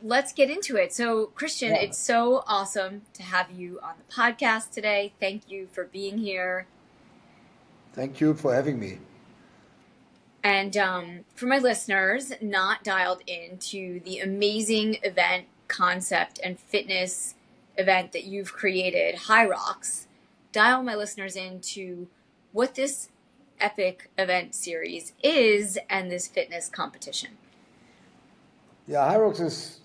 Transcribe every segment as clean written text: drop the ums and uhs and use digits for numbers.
let's get into it. So, Christian, Yeah, it's so awesome to have you on the podcast today. Thank you for being here. thank you for having me. And for my listeners not dialed into the amazing event concept and fitness event that you've created, Hyrox, dial my listeners into what this epic event series is and this fitness competition. Yeah, Hyrox is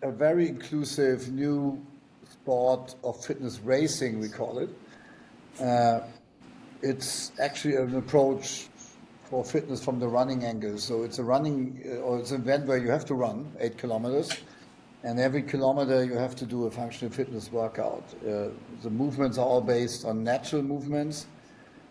a very inclusive new sport of fitness racing, we call it. Uh, it's actually an approach for fitness from the running angle. So it's a running, or it's an event where you have to run 8 kilometers, and every kilometer you have to do a functional fitness workout. The movements are all based on natural movements,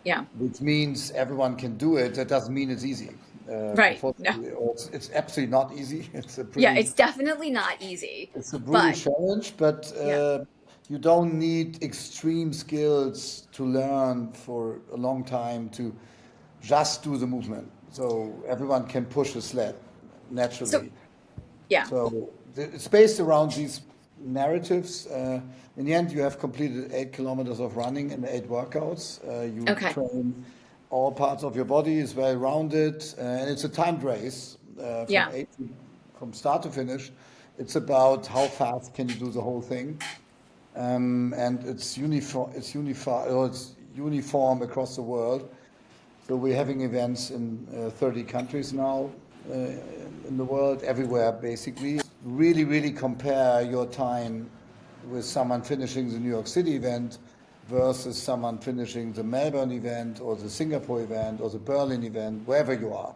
Yeah, which means everyone can do it. That doesn't mean it's easy. right. No. Unfortunately, or it's absolutely not easy. Yeah, it's definitely not easy, It's a brutal but challenge, but yeah, you don't need extreme skills to learn for a long time to just do the movement. So everyone can push a sled so naturally. yeah, So it's based around these narratives. In the end, you have completed 8 kilometers of running and 8 workouts. You okay, train all parts of your body. It's well rounded, and it's a timed race yeah, from start to finish. It's about how fast can you do the whole thing, and it's uniform. It's uniform across the world. So we're having events in 30 countries now in the world, everywhere basically. Really, really compare your time with someone finishing the New York City event versus someone finishing the Melbourne event or the Singapore event or the Berlin event, wherever you are.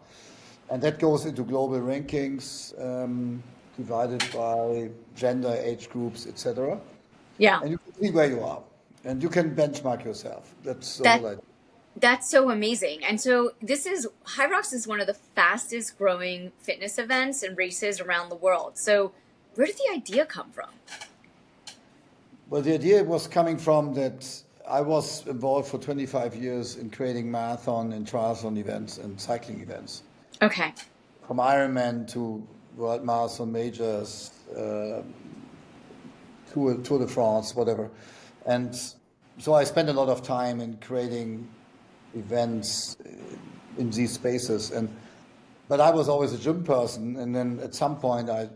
And that goes into global rankings divided by gender, age groups, etc. yeah. And you can see where you are. And you can benchmark yourself. That's the That whole idea. That's so amazing. And so this is Hyrox is one of the fastest growing fitness events and races around the world. So where did the idea come from? Well, the idea was coming from that I was involved for 25 years in creating marathon and triathlon events and cycling events, Okay. from Ironman to World Marathon Majors, Tour de France, whatever. And so I spent a lot of time in creating events in these spaces. But I was always a gym person, and then at some point I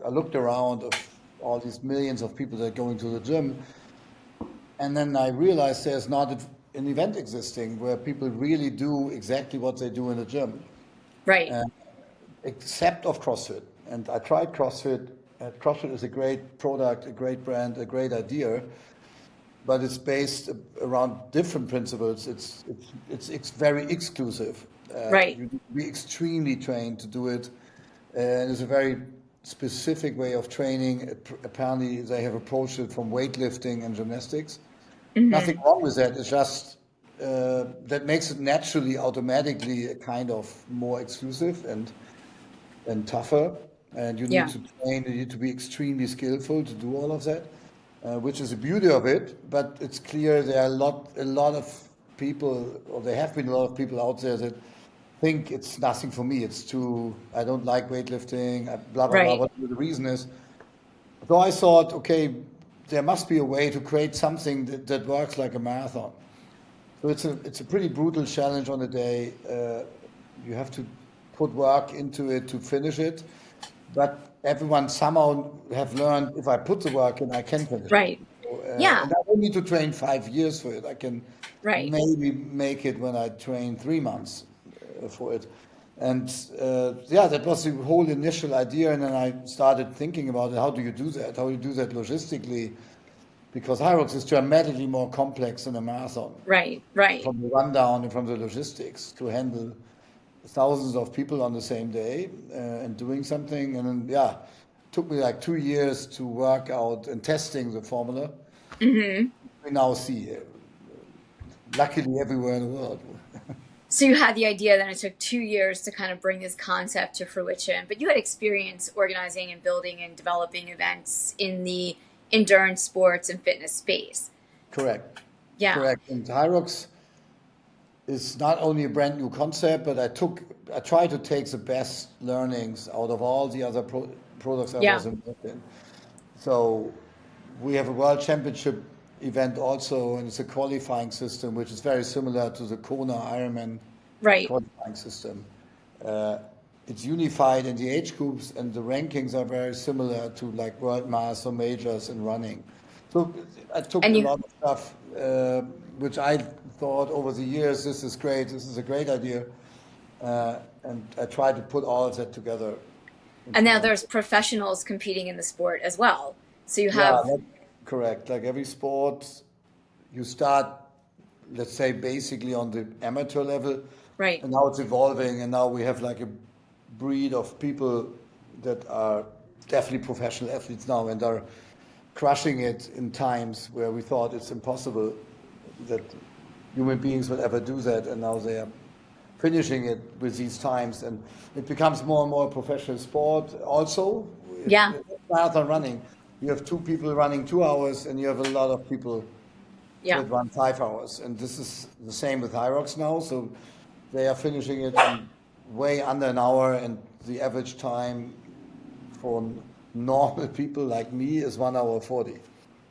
looked around of all these millions of people that are going to the gym, and then I realized there's not an event existing where people really do exactly what they do in the gym, Right. except of CrossFit. And I tried CrossFit. CrossFit is a great product, a great brand, a great idea, but it's based around different principles. It's very exclusive. Right. You need to be extremely trained to do it, and it's a very specific way of training. Apparently, they have approached it from weightlifting and gymnastics. Nothing Hmm. wrong with that. It's just that makes it naturally, automatically, a kind of more exclusive and tougher. And you need Yeah. to train. You need to be extremely skillful to do all of that, which is the beauty of it. But it's clear there are a lot of people, or there have been a lot of people out there that think it's nothing for me. It's too. I don't like weightlifting. Blah blah blah. Right. Whatever the reason is. So I thought, okay, there must be a way to create something that works like a marathon. So it's a pretty brutal challenge on the day. You have to put work into it to finish it, but everyone somehow have learned if I put the work in, I can finish it. Right. So, Yeah. and I don't need to train 5 years for it. I can Right. maybe make it when I train 3 months for it. And yeah, that was the whole initial idea. And then I started thinking about it. How do you do that? How do you do that logistically? Because Hyrox is dramatically more complex than a marathon Right. Right. from the rundown and from the logistics to handle thousands of people on the same day and doing something. And then, yeah, it took me like 2 years to work out and testing the formula. Hmm. We now see, luckily, everywhere in the world. So you had the idea, then it took 2 years to kind of bring this concept to fruition, but you had experience organizing and building and developing events in the endurance sports and fitness space. Correct. Yeah. Correct. And Hyrox is not only a brand new concept, but I tried to take the best learnings out of all the other products I Yeah. was involved in. So we have a world championship event also, and it's a qualifying system, which is very similar to the Kona Ironman Right. qualifying system. Uh, it's unified in the age groups, and the rankings are very similar to like world mass or majors in running. So I took And a you lot of stuff, which I thought over the years, this is great, this is a great idea, and I tried to put all of that together and into now one. there's professionals competing in the sport as well. So you Yeah, have correct. Like every sport, you start, let's say, basically on the amateur level, right. and now it's evolving, and now we have like a breed of people that are definitely professional athletes now and are crushing it in times where we thought it's impossible that human beings would ever do that, and now they are finishing it with these times, and it becomes more and more a professional sport. Also, Yeah. if marathon running, you have two people running 2 hours, and you have a lot of people Yeah. that run 5 hours, and this is the same with Hyrox now. So they are finishing it in way under an hour, and the average time for normal people like me is 1 hour 40.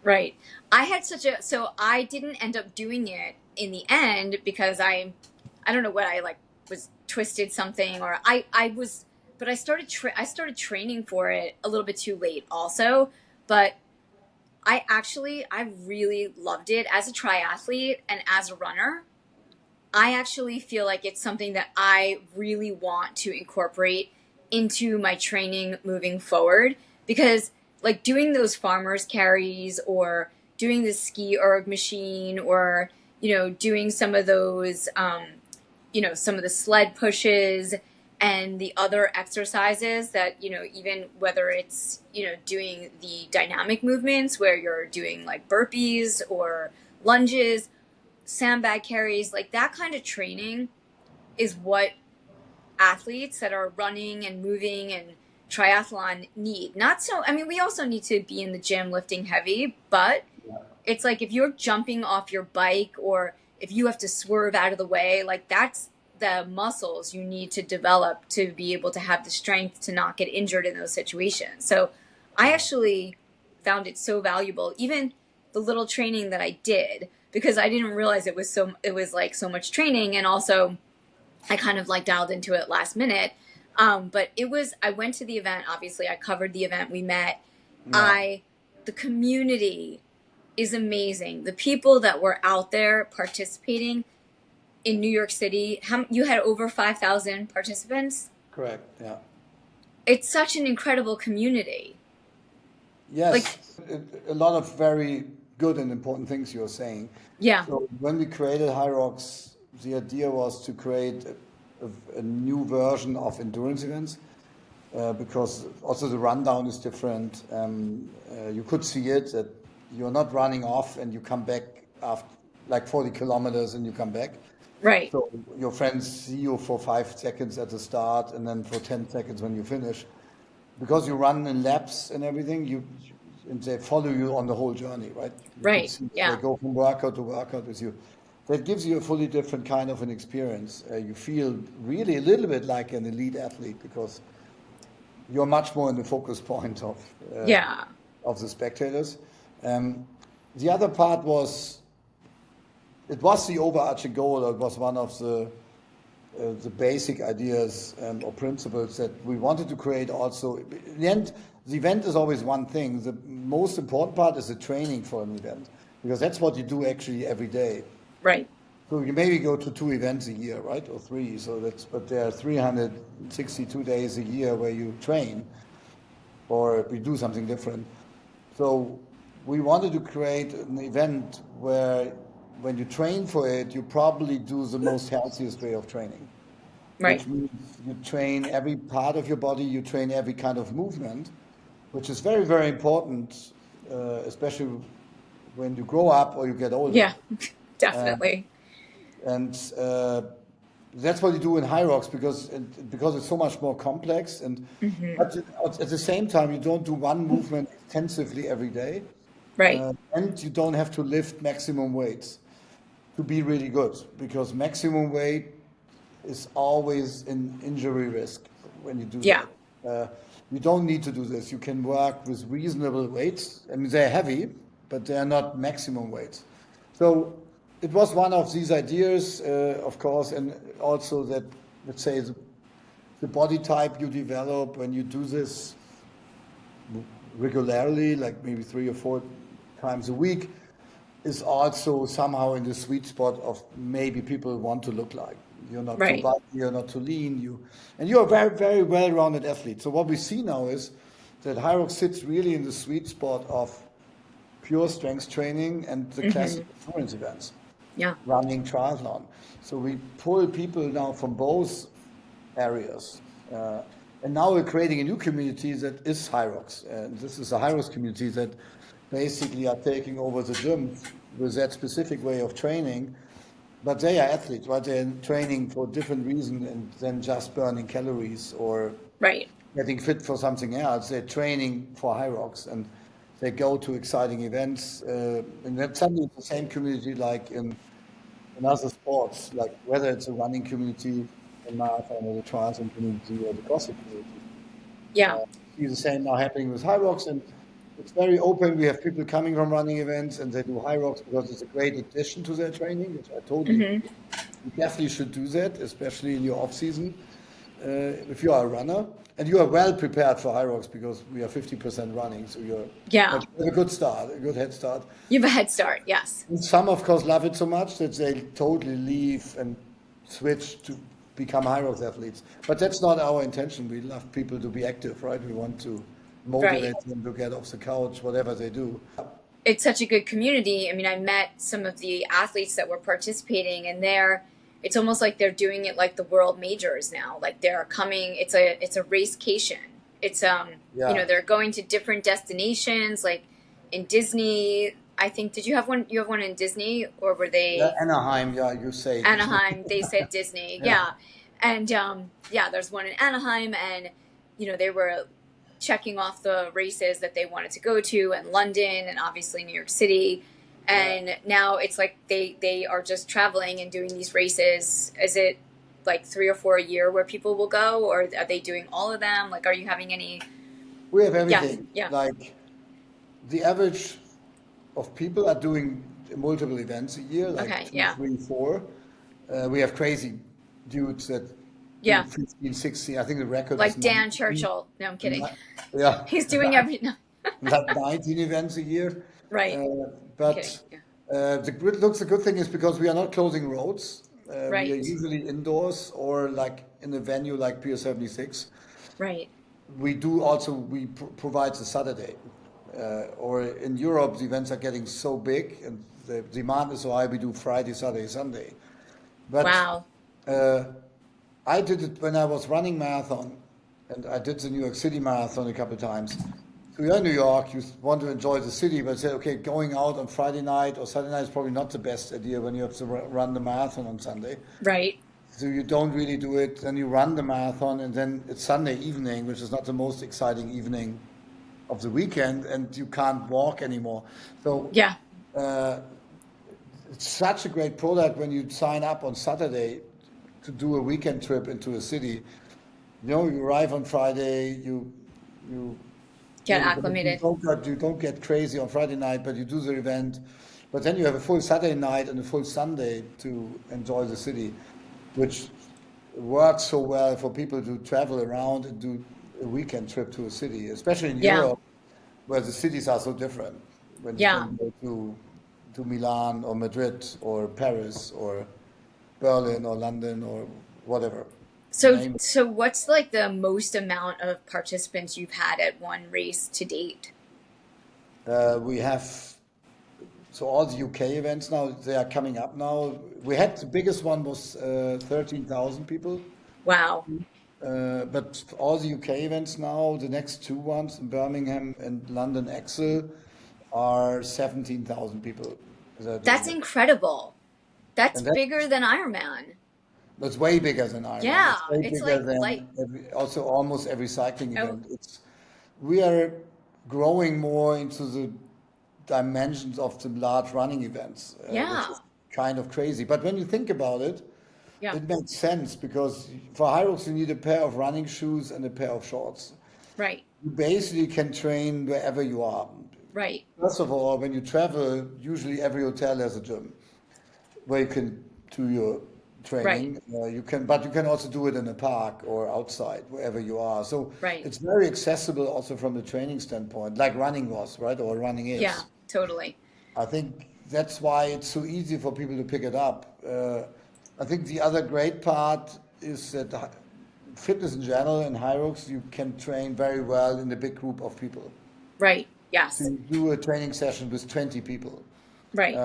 Right. I had such a so I didn't end up doing it in the end because I don't know what I like was twisted something or I was but I started training for it a little bit too late also, but I really loved it as a triathlete and as a runner. I actually feel like it's something that I really want to incorporate into my training moving forward because like doing those farmers carries or doing the ski erg machine or doing some of those some of the sled pushes and the other exercises that even whether it's doing the dynamic movements where you're doing like burpees or lunges, sandbag carries, like that kind of training is what athletes that are running and moving and triathlon need. Not so, I mean, we also need to be in the gym lifting heavy, but it's like if you're jumping off your bike or if you have to swerve out of the way, like that's the muscles you need to develop to be able to have the strength to not get injured in those situations. So I actually found it so valuable, even the little training that I did, because I didn't realize it was like so much training, and also I kind of like dialed into it last minute. But I went to the event, obviously I covered the event, we met. Yeah, The community is amazing. The people that were out there participating in New York City, you had over 5,000 participants. correct. Yeah. It's such an incredible community. Like, Yes, a lot of very good and important things you're saying. yeah, So when we created Hyrox, the idea was to create a new version of endurance events, because also the rundown is different. You could see it that you're not running off and you come back after like 40 kilometers and you come back. right. So your friends see you for 5 seconds at the start and then for 10 seconds when you finish. Because you run in laps and everything, and they follow you on the whole journey, right? You could Right. see they Yeah. go from workout to workout with you. That gives you a fully different kind of an experience. You feel really a little bit like an elite athlete because you're much more in the focus point Yeah. of the spectators. Um, the other part was it was the overarching goal. Or it was one of the basic ideas or principles that we wanted to create. Also, in the end, the event is always one thing. The most important part is the training for an event because that's what you do actually every day. Right. So you maybe go to 2 events a year, right, or three. But there are 362 days a year where you train, or we do something different. So we wanted to create an event where, when you train for it, you probably do the most healthiest way of training, Right. which means you train every part of your body, you train every kind of movement, which is very, very important, especially when you grow up or you get older. Yeah. Uh, Definitely. and that's what you do in Hyrox because it's so much more complex. Hmm. But at the same time, you don't do one movement extensively every day, Right. and you don't have to lift maximum weights to be really good because maximum weight is always an injury risk when you do Yeah. that. You don't need to do this. You can work with reasonable weights. I mean, they're heavy, but they are not maximum weights. So it was one of these ideas, of course, and also that, let's say, the body type you develop when you do this regularly, like maybe 3 or 4 times a week, is also somehow in the sweet spot of maybe people want to look like. You're not too Right. bulky, you're not too lean, and you're a very, very well-rounded athlete. So what we see now is that Hyrox sits really in the sweet spot of pure strength training and the classic endurance events, Yeah. running, triathlon. So we pull people now from both areas. And now we're creating a new community that is Hyrox. And this is a Hyrox community that basically are taking over the gyms with that specific way of training. But they are athletes, right? They're training for different reasons than just burning calories or Right. getting fit for something else. They're training for Hyrox and they go to exciting events. And then suddenly it's the same community like in other sports, like whether it's a running community, a marathon, or the triathlon community, or the CrossFit community. Yeah. See the same now happening with Hyrox, and it's very open. We have people coming from running events, and they do Hyrox because it's a great addition to their training, which I totally agree. You definitely should do that, especially in your off season, if you are a runner. And you are well prepared for Hyrox because we are 50% running, so you Yeah. have a good start, a good head start. You have a head start. Yes. And some, of course, love it so much that they totally leave and switch to become Hyrox athletes. But that's not our intention. We love people to be active, right? We want to Right. motivate them to get off the couch, whatever they do. It's such a good community. I mean, I met some of the athletes that were participating, and it's almost like they're doing it like the world majors now. Like they're coming. It's a racecation. It's Yeah. they're going to different destinations, like in Disney. I think did you have one? You have one in Disney, or were Yeah, they Anaheim, yeah, you say. Anaheim? They said Disney, Yeah. yeah. And yeah, there's one in Anaheim, and they were checking off the races that they wanted to go to, and London, and obviously New York City. Yeah. And now it's like they are just traveling and doing these races. Is it like 3 or 4 a year where people will go, or are they doing all of them? Like, are you having any? We have Yeah, everything. yeah. Like the average of people are doing multiple events a year, like Okay, two, yeah, 3, 4. We have crazy dudes that do yeah. 15, 16. I think the record is Like Dan 19. Churchill. No, I'm kidding. Yeah, He's doing every. No. like 19 events a year. Right. Uh, I'm kidding. but Yeah. the good thing is because we are not closing roads. We are Right. usually indoors or like in a venue like Pier 76. Right. We provide the Saturday. Or in Europe, the events are getting so big and the demand is so high, we do Friday, Saturday, Sunday. But Wow. uh, I did it when I was running marathon, and I did the New York City Marathon a couple of times. So you're in New York, you want to enjoy the city, but say, okay, going out on Friday night or Saturday night is probably not the best idea when you have to run the marathon on Sunday. Right. So you don't really do it. Then you run the marathon, and then it's Sunday evening, which is not the most exciting evening of the weekend, and you can't walk anymore. So Yeah. uh, it's such a great product when you sign up on Saturday to do a weekend trip into a city. You arrive on Friday, you Get maybe acclimated. you don't get crazy on Friday night, but you do the event. But then you have a full Saturday night and a full Sunday to enjoy the city, which works so well for people to travel around and do a weekend trip to a city, especially in Yeah. Europe, where the cities are so different. When you Yeah. can go to Milan or Madrid or Paris or Berlin or London or whatever. So, Name. so what's like the most amount of participants you've had at one race to date? We have so all the UK events now they are coming up now. We had the biggest one was 13,000 people, Wow. but all the UK events now, the next two ones in Birmingham and London Excel are 17,000 people that are doing That's it, incredible. That's and bigger than Ironman. that's way bigger than Ironman. Yeah. It's way It's bigger like, than also almost every cycling oh, event. We are growing more into the dimensions of the large running events, which yeah. is kind of crazy. But when you think about it, Yeah. it makes sense because for Hyrox you need a pair of running shoes and a pair of shorts. Right. You basically can train wherever you are. Right. First of all, when you travel, usually every hotel has a gym where you can do your Right. training. But you can also do it in a park or outside, wherever you are. So Right. it's very accessible also from the training standpoint, like running was, right? Or running Yeah, is. totally. I think that's why it's so easy for people to pick it up. I think the other great part is that fitness in general in Hyrox, you can train very well in a big group of people. Right. So Yes. you do a training session with 20 people. Right.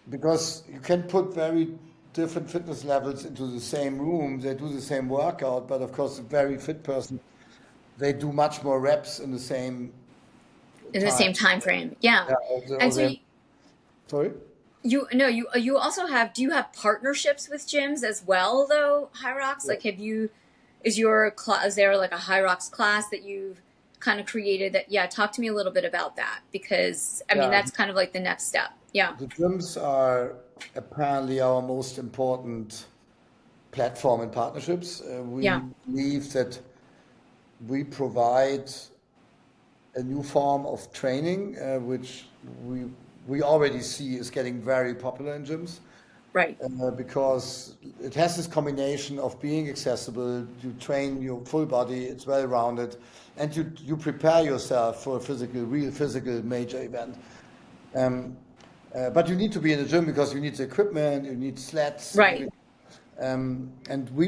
Because you can put very different fitness levels into the same room. They do the same workout, but of course, a very fit person, they do much more reps in the same In the time. same time frame. Yeah. Yeah, And so sorry? you also have, do you have partnerships with gyms as well though, Hyrox? Yeah. Like is there like a Hyrox class that you've kind of created that, yeah, talk to me a little bit about that, because I mean Yeah, that's kind of like the next step. Yeah. the gyms are apparently our most important platform in partnerships. Yeah. We believe that we provide a new form of training, which we we already see is getting very popular in gyms. Right. Because it has this combination of being accessible, you train your full body, it's well rounded, and you prepare yourself for a real physical major event. Um, but you need to be in the gym because you need the equipment, you need sleds, Right. and we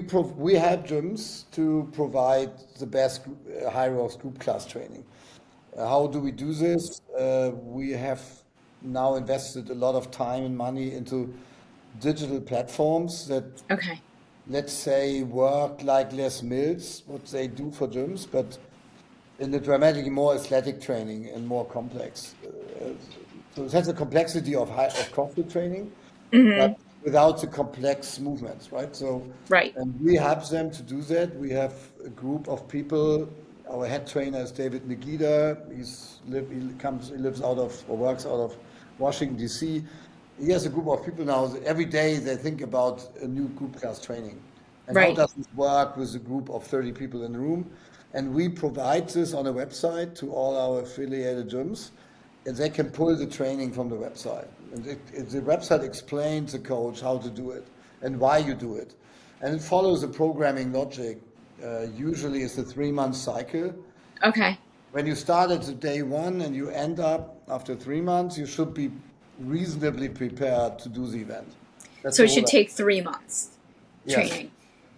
help gyms to provide the best Hyrox group class training. How do we do this? We have now invested a lot of time and money into digital platforms that, Okay. let's say, work like Les Mills, what they do for gyms, but in a dramatically more athletic training and more complex. So it has a complexity of CrossFit training, but without the complex movements, right? So, Right. and we help them to do that. We have a group of people. Our head trainer is David Magida. He lives out of or works out of Washington D.C. He has a group of people now. That every day they think about a new group class training, and how Right. does this work with a group of 30 people in the room? And we provide this on a website to all our affiliated gyms, and they can pull the training from the website. And the website explains the coach how to do it and why you do it. And it follows a programming logic. Usually it's a 3-month cycle. Okay. When you start at the day one and you end up after 3 months, you should be reasonably prepared to do the event. That's So the it should whole. take 3 months Yes. training.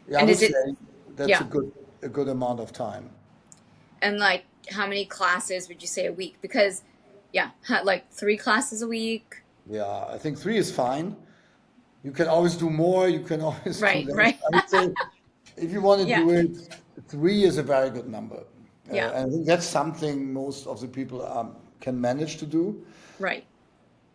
Yeah, I And would is it, say that's yeah. a good amount of time. And like, how many classes would you say a week? Because, yeah, like 3 classes a week. Yeah, I think 3 is fine. You can always do more, you can always do Right. less. Right. I would say if you want to Yeah. do it, 3 is a very good number. Yeah. And I think that's something most of the people can manage to do. Right.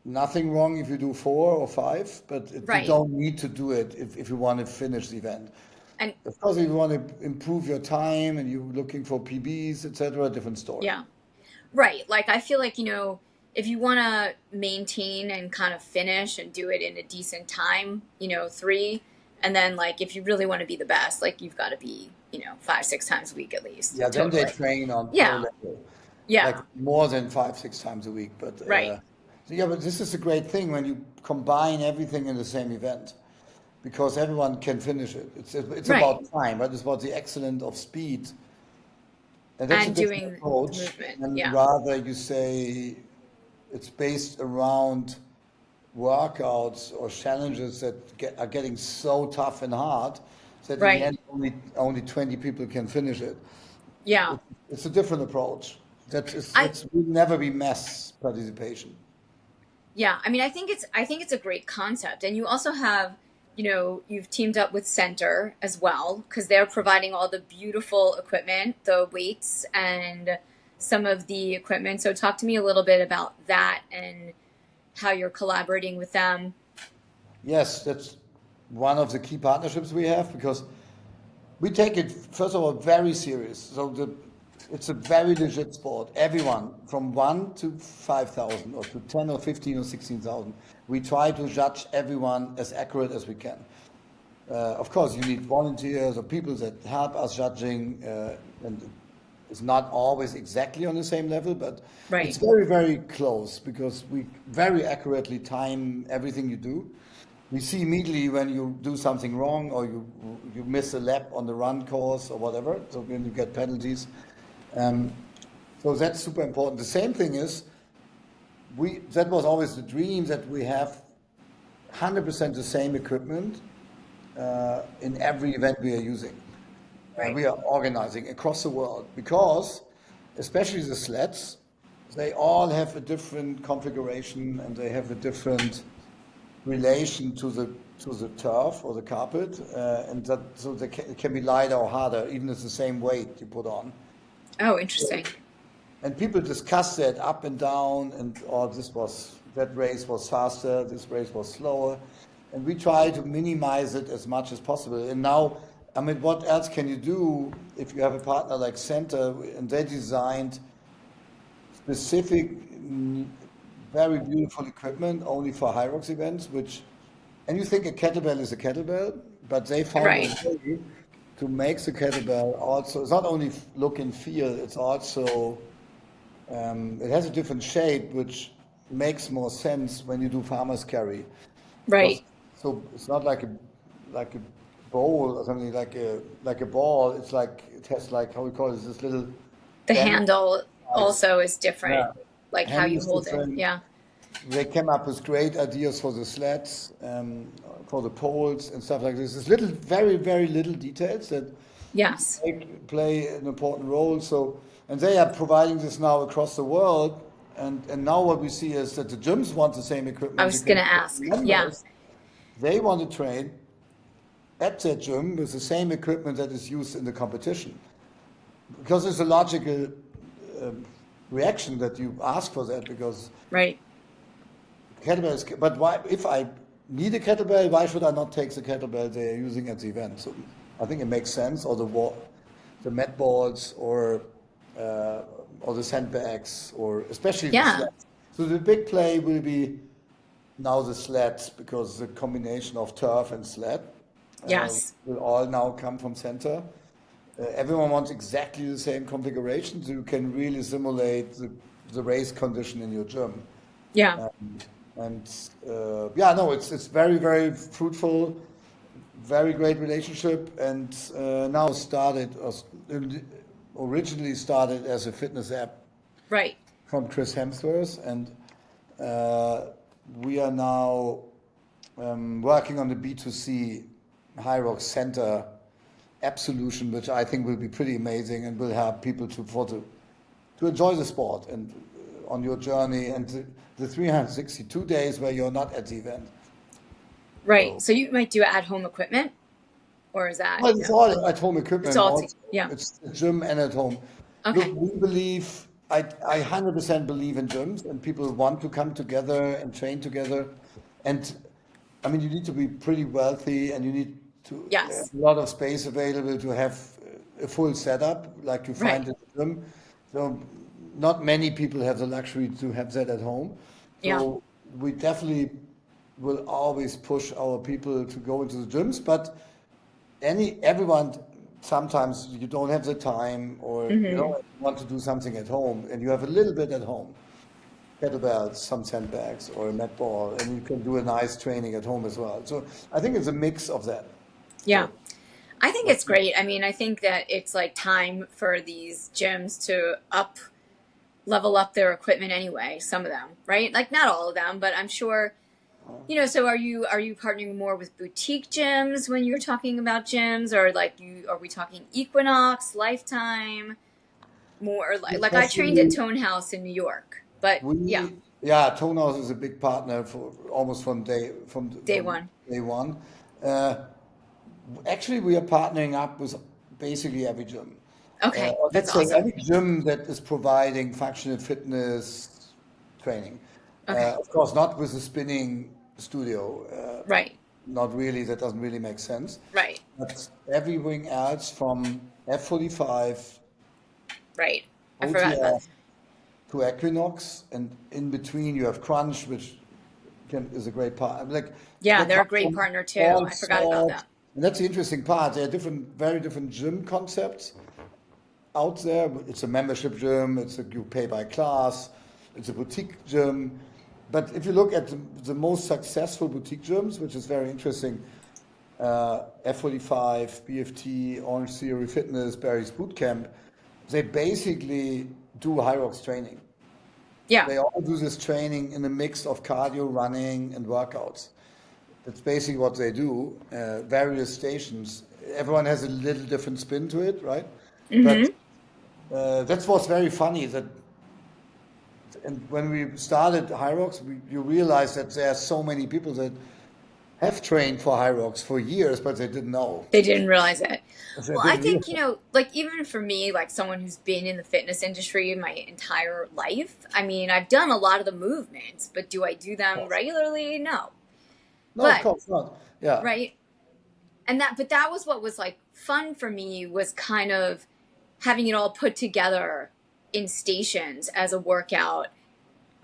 Nothing wrong if you do 4 or 5, but you Right. don't need to do it if you want to finish the event. And Of course, if you want to improve your time and you're looking for PBs, etc., different story. yeah. Right. Like, I feel like, if you want to maintain and kind of finish and do it in a decent time, 3. And then, like, if you really want to be the best, like, you've got to be, 5, 6 times a week at least. Yeah, then they Totally. train on pro Yeah. level, like Yeah. more than 5, 6 times a week. But Right. so yeah, but this is a great thing when you combine everything in the same event, because everyone can finish it. It's Right. about time, right? It's about the excellence of speed, and that's a And different doing the approach. movement. And Yeah. rather you say it's based around workouts or challenges that are getting so tough and hard that in the Right. end only 20 people can finish it. Yeah. It, it's a different approach. I, It's will never be mass participation. Yeah, I mean, I think it's a great concept, and you also have, you've teamed up with Center as well because they're providing all the beautiful equipment, the weights, and some of the equipment. So talk to me a little bit about that and how you're collaborating with them. Yes, that's one of the key partnerships we have because we take it first of all very serious. It's a very legit sport. Everyone from 1 to 5,000 or to 10 or 15 or 16,000. We try to judge everyone as accurate as we can. Of course, you need volunteers or people that help us judging, and It's not always exactly on the same level, but it's Right. very, very close because we very accurately time everything you do. We see immediately when you do something wrong or you miss a lap on the run course or whatever. So when you get penalties. Um, so that's super important. The same thing is that was always the dream that we have 100% the same equipment in every event we are using. Right. We are organizing across the world because, especially the sleds, they all have a different configuration and they have a different relation to the turf or the carpet, and that so it can be lighter or harder, even if it's the same weight you put on. Oh, interesting. And people discuss that up and down, and that race was faster, this race was slower, and we try to minimize it as much as possible. And now, I mean, what else can you do if you have a partner like Center, and they designed specific, very beautiful equipment only for Hyrox events, and you think a kettlebell is a kettlebell, but they found a Right. way to make the kettlebell also, it's not only look and feel, it's also it has a different shape, which makes more sense when you do farmer's carry, because Right. so it's not like a bowl or something like a ball. It's like it has like how we call it this little The bend handle size. also is different, Yeah, like how handle you is hold it. different. Yeah. They came up with great ideas for the sleds, for the poles and stuff like this. There's little, very, very little details that Yes. play an important role. So, and they are providing this now across the world. And now what we see is that the gyms want the same I equipment was going because to ask. Yeah. members, they want to train at their gym with the same equipment that is used in the competition. Because it's a logical um, reaction that you ask for that because Right. kettlebells, but why, if I need a kettlebell, why should I not take the kettlebell they're using at the event? So I think it makes sense, or the mat balls, or the sandbags, or especially the Yeah. sleds. So the big play will be now the sleds, because the combination of turf and sled Yes. will all now come from center. Everyone wants exactly the same configuration, so you can really simulate the race condition in your gym. Yeah. And yeah, no, it's very, very fruitful, very great relationship, and now originally started as a fitness app Right. from Chris Hemsworth, and uh, we are now working on the B2C Hyrox Center app solution, which I think will be pretty amazing and will help people to enjoy the sport and on your journey and the 362 days where you're not at the event. Right. So, So you might do at-home equipment, or is that well, it's no? all at home It's equipment all also. yeah. It's the gym and at home. Look, Okay. we believe, I 100% believe in gyms and people want to come together and train together. And I mean, you need to be pretty wealthy and you need to Yes. a lot of space available to have a full setup like you Right. find in the gym. So not many people have the luxury to have that at home. Yeah. So we definitely will always push our people to go into the gyms, but everyone, sometimes you don't have the time or you Hmm. don't want to do something at home and you have a little bit at home, kettlebells, some sandbags or a mat ball, and you can do a nice training at home as well. So I think it's a mix of that. Yeah. So I think it's great. I mean, I think that it's like time for these gyms to level up their equipment anyway, some of them, right? Like not all of them, but I'm sure, so are you partnering more with boutique gyms when you're talking about gyms, or are we talking Equinox, Lifetime, more like I trained at especially Tone House in New York, but yeah, yeah, Toenaus is a big partner for almost day from one. day one. Uh, Actually, we are partnering up with basically every gym. Okay, Or that's let's say awesome. every gym that is providing functional fitness training. Okay, Of course, not with a spinning studio. right, Not really, that doesn't really make sense. right, But everything else from F45, right. I forgot about. OTF to Equinox, and in between you have Crunch, which is a great part. Like Yeah, they they're come a great from partner too. all I forgot about sorts, that. and that's the interesting part. They are different, very different gym concepts. out there. It's a membership gym. You pay by class. It's a boutique gym. But if you look at the most successful boutique gyms, which is very interesting, F45, BFT, Orange Theory Fitness, Barry's Bootcamp, they basically do Hyrox training. Yeah. They all do this training in a mix of cardio, running, and workouts. That's basically what they do. Various stations. Everyone has a little different spin to it, right? But Mm-hmm. that's what's very funny. And when we started Hyrox, you realize that there are so many people that have trained for Hyrox for years, but they didn't know. They didn't realize it. They Well, I didn't think, realize. like even for me, like someone who's been in the fitness industry my entire life, I mean, I've done a lot of the movements, but do I do them regularly? No. No, of But, course not. Yeah, right. But that was what was like fun for me was kind of having it all put together in stations as a workout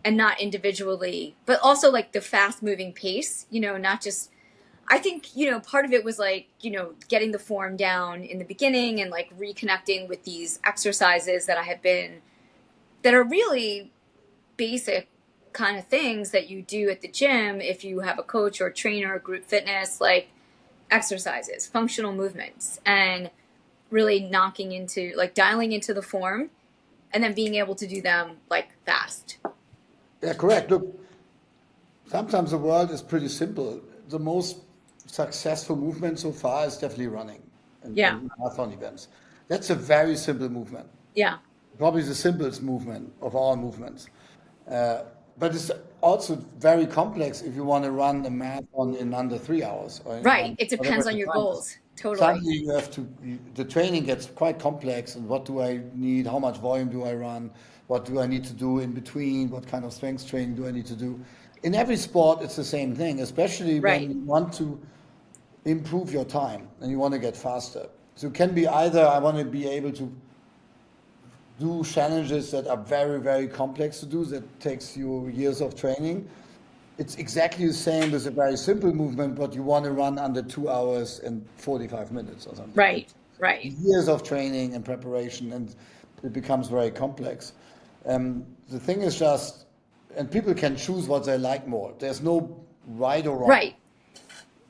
and not individually, but also like the fast moving pace, not just I think, part of it was like, getting the form down in the beginning and like reconnecting with these exercises that are really basic kind of things that you do at the gym if you have a coach or a trainer or group fitness, like exercises, functional movements, and really dialing into the form and then being able to do them like fast. yeah, correct. Look, sometimes the world is pretty simple. The most successful movement so far is definitely running Yeah. and marathon events. That's a very simple movement. Yeah. Probably the simplest movement of all movements. Uh, but it's also very complex if you want to run a marathon in under 3 hours or Right. It whatever depends on the your time is. goals. Totally. Suddenly the training gets quite complex and what do I need? How much volume do I run? What do I need to do in between? What kind of strength training do I need to do? In every sport, it's the same thing, especially when Right. you want to improve your time and you want to get faster. So it can be either I want to be able to do challenges that are very, very complex to do, that takes you years of training. It's exactly the same as a very simple movement, but you want to run under 2 hours and 45 minutes or something. Right. It's Right. years of training and preparation, and it becomes very complex. The thing is just, and people can choose what they like more. There's no right or wrong. Right.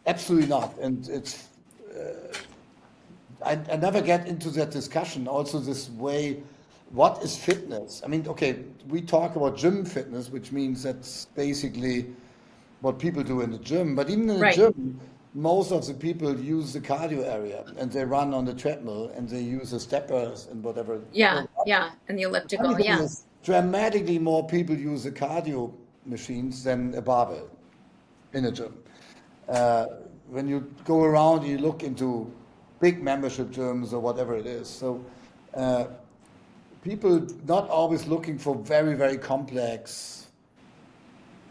Absolutely not. And I never get into that discussion. Also, this way, what is fitness? I mean, okay, we talk about gym fitness, which means that's basically what people do in the gym. But even in the Right. gym, most of the people use the cardio area and they run on the treadmill and they use the steppers and whatever. Yeah. So Yeah. And the the funny elliptical. thing Yeah. is, dramatically more people use the cardio machines than a barbell in a gym. Uh, when you go around, you look into big membership gyms or whatever it is. So uh, people not always looking for very, very complex,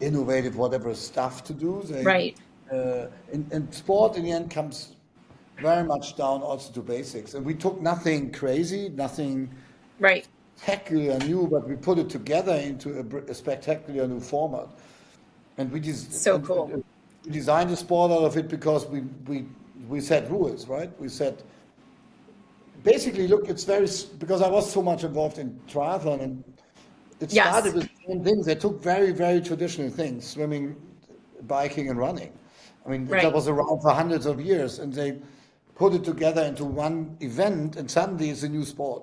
innovative, whatever stuff to do. Right. And sport in the end comes very much down also to basics. And we took nothing crazy, nothing Right. spectacular new, but we put it together into a spectacular new format. And So cool. we designed a sport out of it because we set rules, right? We said basically, look, it's because I was so much involved in triathlon and it started Yes. with the same things. They took very, very traditional things, swimming, biking, and running. I mean, that Right. was around for hundreds of years, and they put it together into one event, and suddenly it's a new sport.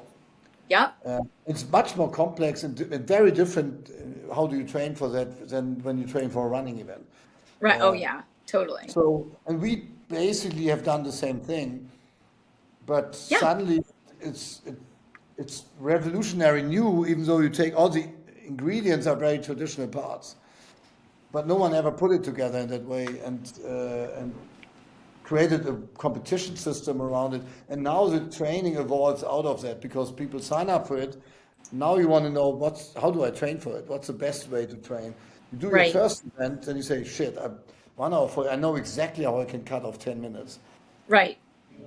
Yep. It's much more complex and very different. How do you train for that than when you train for a running event? Right. Oh, yeah. Totally. And we basically have done the same thing, but Yeah. suddenly it's it, it's revolutionary new, even though you take all the ingredients are very traditional parts, but no one ever put it together in that way and created a competition system around it. And now the training evolves out of that because people sign up for it. Now you want to know how do I train for it? What's the best way to train? You do your Right. first event, then you say, shit, 1 hour for I know exactly how I can cut off 10 minutes. Right.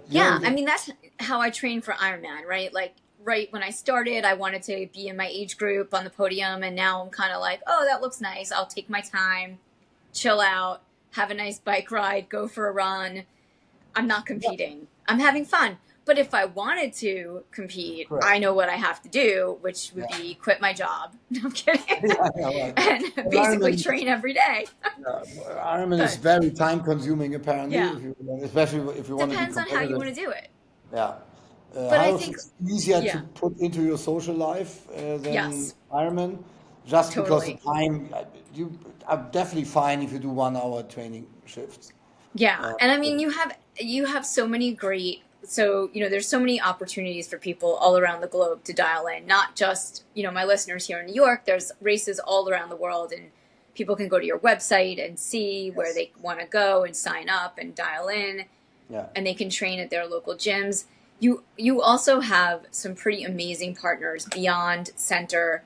You know, Yeah. I mean, that's how I train for Ironman, right? Like, right when I started, I wanted to be in my age group on the podium. And now I'm kind of like, oh, that looks nice. I'll take my time, chill out, have a nice bike ride, go for a run. I'm not yeah, competing. I'm having fun. But if I wanted to compete, I Correct. know what I have to do, which would Yeah. be quit my job. No, I'm kidding. Yeah, yeah, right. And But basically train every day. Ironman is But very time consuming apparently, yeah, if you, especially if you want to be depends on how you competitive. want to do it. Yeah. But I Hyrox think, is easier to yeah, put into your social life than yes, Ironman, just because the totally. time, you are definitely fine if you do 1 hour training shifts. Yeah. Uh, And I mean, you have so many great, so, there's so many opportunities for people all around the globe to dial in, not just, my listeners here in New York. There's races all around the world, and people can go to your website and see where yes. they want to go and sign up and dial in, Yeah. and they can train at their local gyms. You also have some pretty amazing partners beyond center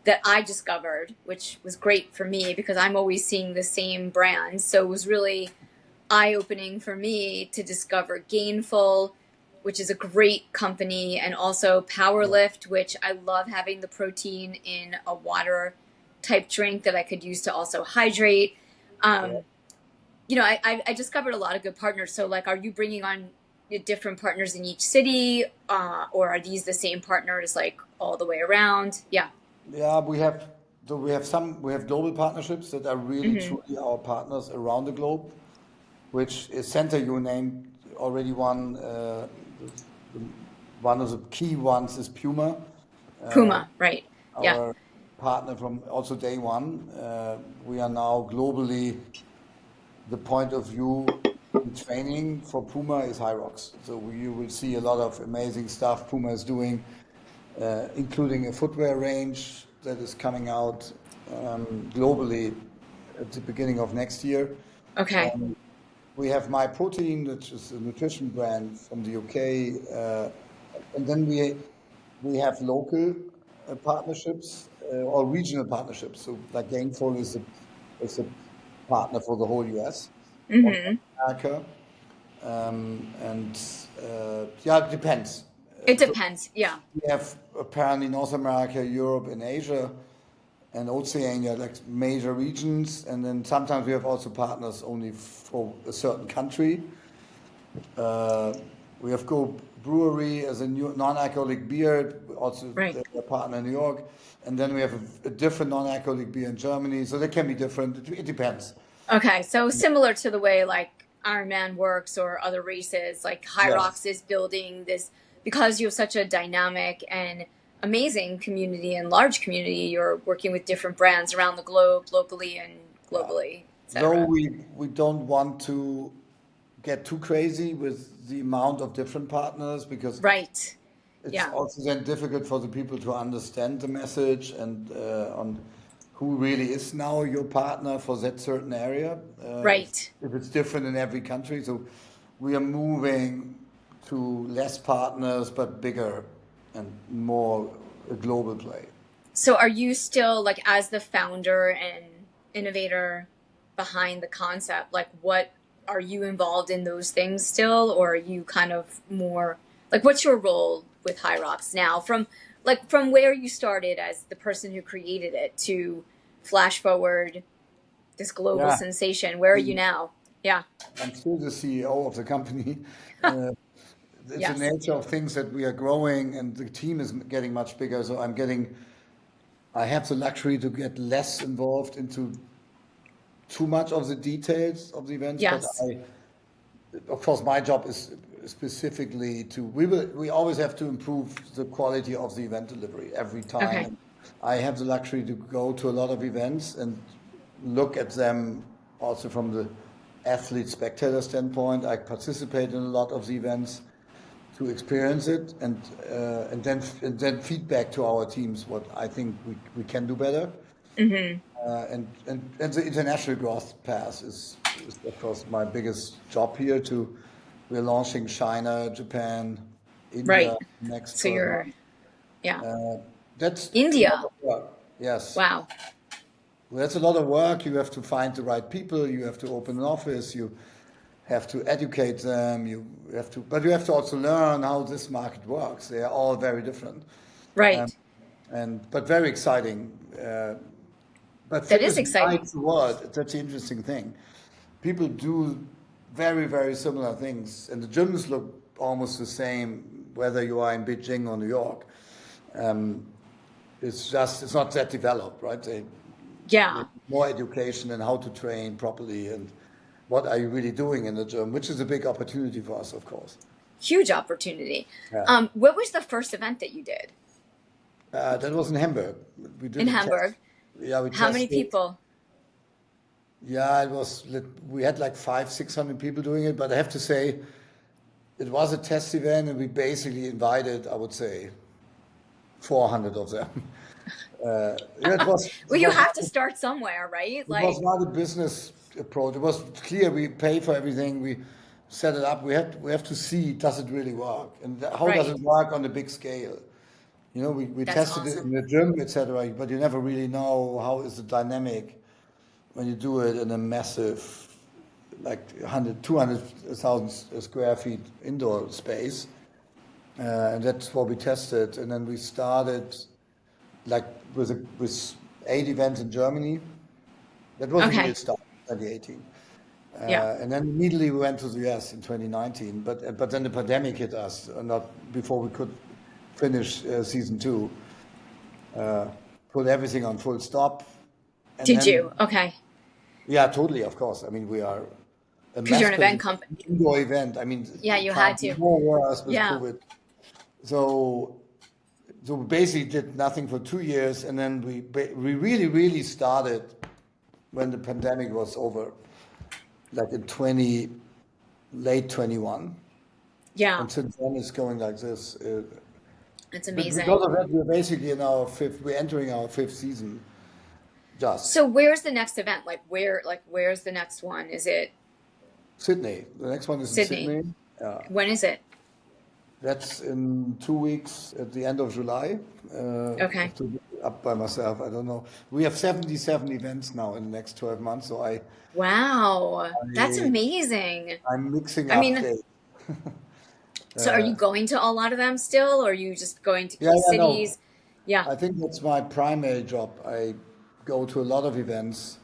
that I discovered, which was great for me because I'm always seeing the same brands. So it was really eye opening for me to discover Gainful, which is a great company, and also Yeah. Powerlift, which I love having the protein in a water type drink that I could use to also hydrate. Yeah. Um, I discovered a lot of good partners. So, like, are you bringing on different partners in each city, or are these the same partners like all the way around? Yeah. Yeah, we have global partnerships that are really Hmm. truly our partners around the globe, which is center you named already one. One of the key ones is Puma, uh, Puma, right? Yeah. our partner from also day one. We are now globally the point of view in training for Puma is Hyrox. So you will see a lot of amazing stuff Puma is doing, including a footwear range that is coming out globally at the beginning of next year. Okay. Um, we have My Protein, which is a nutrition brand from the UK, and then we have local partnerships or regional partnerships. So like Gainful is a partner for the whole US or Hmm. North America, and yeah, it depends. It So depends. Yeah. we have apparently North America, Europe, and Asia, and Oceania, like major regions, and then sometimes we have also partners only for a certain country. Uh, we have Go Brewery as a new non-alcoholic beer, also Right. a partner in New York, and then we have a different non-alcoholic beer in Germany. So they can be different. It depends. Okay, so similar to the way like Ironman works or other races, like Yes. Hyrox is building this because you have such a dynamic and amazing community and large community. You're working with different brands around the globe, locally and Yeah. globally, Though etc. we don't want to get too crazy with the amount of different partners because Right. it's Yeah. also then difficult for the people to understand the message and on who really is now your partner for that certain area. Right. If it's different in every country, so we are moving to less partners but bigger and more a global play. So are you still like as the founder and innovator behind the concept, like what are you involved in those things still, or are you kind of more like what's your role with High Rocks now from where you started as the person who created it to flash forward this global Yeah, sensation? Where are you the, now? Yeah. I'm still the CEO of the company. Uh, it's the Yes. nature of things that we are growing and the team is getting much bigger. So I have the luxury to get less involved into too much of the details of the events, but Yes. of course, my job is specifically we always have to improve the quality of the event delivery every time. Okay. And I have the luxury to go to a lot of events and look at them also from the athlete spectator standpoint. I participate in a lot of the events to experience it and then feedback to our teams what I think we can do better. Hmm. And the international growth path is of course my biggest job here. We're launching China, Japan, India Right. next So 12 you're months. yeah. Uh, that's a lot India. of work. Yes, Wow. that's a lot of work. You have to find the right people. You have to open an office. You have to educate them. But you have to also learn how this market works. They are all very different, um, Right. but very exciting. But That is fitness exciting. unites the world. That's the interesting thing. People do very, very similar things, and the gyms look almost the same whether you are in Beijing or New York. Um, it's not that developed, right? They Yeah. more education and how to train properly and what are you really doing in the gym, which is a big opportunity for us, of course. Huge opportunity. Yeah. What was the first event that you did That was in Hamburg. We in did a test. Hamburg? Yeah, we How many tested. people? Yeah, we had like 600 people doing it, but I have to say it was a test event and we basically invited, I would say, 400 of them. Yeah, Well, you have to start somewhere, right? it was Like, not a business approach. It was clear we pay for everything. We set it up. We have to see, does it really work? And how does right. it work on a big scale? We That's tested it awesome. in the gym, etc., but you never really know how is the dynamic when you do it in a massive, like 200,000 square feet indoor space. And that's what we tested. And then we started like with 8 events in Germany. That was a real Okay. start, 2018. Yeah. And then immediately we went to the US in 2019. But then the pandemic hit us, not before we could finish season two. Put everything on full stop. And Did then, you? Okay. yeah, totally, of course. I mean, we are a Because you're an massive event company. indoor event. I mean, Yeah, it you had can't be to. more worse with Yeah. COVID. So, so we basically did nothing for 2 years, and then we really, really started when the pandemic was over, like in late 21. Yeah. And since then, it's going like this. It's But because amazing. of that, we're basically in we're entering our fifth season, just. So where's the next event? Where's the next one? Is it Sydney. The next one is in Sydney? Sydney. Yeah. When is it? That's in 2 weeks at the end of July. Okay. Have to look it up by myself. I don't know. We have 77 events now in the next 12 months, so Wow. That's I amazing. I'm mixing I up mean, days. so are you going to a lot of them still, or are you just going to Yeah, key yeah, no. cities? Yeah. I think that's my primary job. I go to a lot of events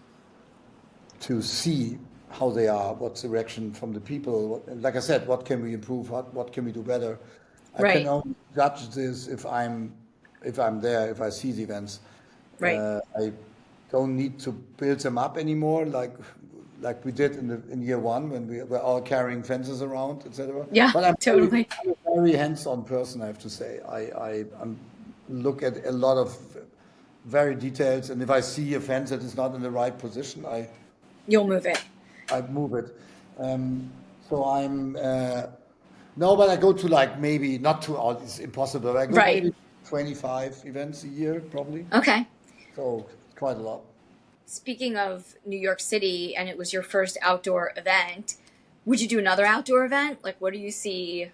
to see how they are, what's the reaction from the people. Like I said, what can we improve? What can we do better? I can Right. only judge this if I'm there, if I see the events. Right. I don't need to build them up anymore, like we did in year one when we were all carrying fences around, etc. Yeah. But I'm Totally. a very hands-on person, I have to say. I'm look at a lot of very details, and if I see a fence that is not in the right position, You'll move it. I move it. So I'm no, but I go to like maybe not to all. It's impossible. I go Right. maybe 25 events a year, probably. Okay. So quite a lot. Speaking of New York City, and it was your first outdoor event, would you do another outdoor event? Like, what do you see?